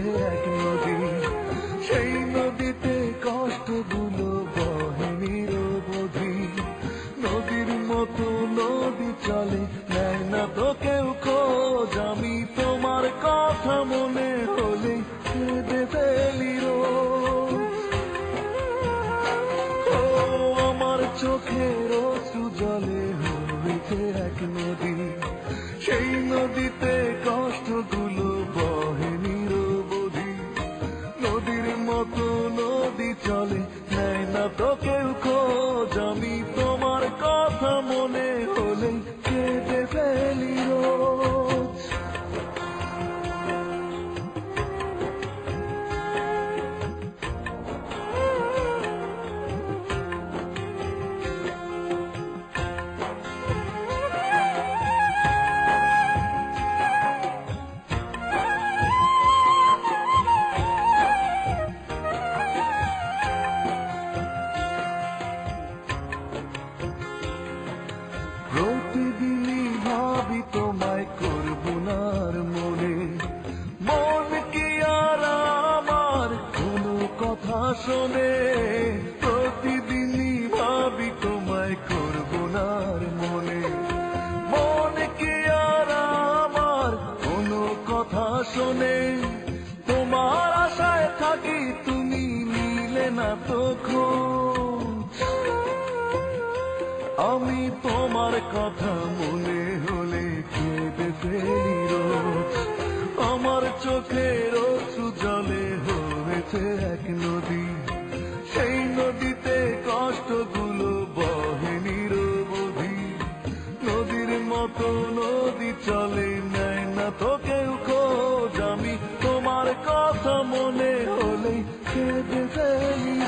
হয়েছে এক নদী, সেই নদীতে কষ্টগুলো বহে নিরবধি। নদীর মতো নদী চলে, নেয় না তো কেউ খোঁজ। আমি তোমার কথা মনে হলে কেঁদে ফেলি রোজ। ও আমার চোখের অশ্রু জলে হয়েছে এক নদী, সেই নদীতে কষ্টগুলো বহে নিরবধি। নদীর মতো নদী চলে, নেয় না তো কেউ খোঁজ। আমি তোমার কথা মনে হলে কেঁদে ফেলি রোজ। প্রতিদিনই ভাবি তোমায় করব না আর মনে, মন কি আর আমার কোনো কথা শোনে? প্রতিদিনই ভাবি তোমায় করব না আর মনে, মন কি আর আমার কোনো কথা শোনে? তোমার আশায় থাকি, তুমি নিলে না তো খোঁজ। আমি তোমার কথা মনে হলে কেঁদে ফেলি রোজ। আমার চোখের অশ্রু জলে হয়েছে এক নদী, সেই নদীতে কষ্টগুলো বহে নিরবধি। নদীর মতো নদী চলে, নেয় না তো কেউ খোঁজ। আমি তোমার কথা মনে হলে কেঁদে ফেলি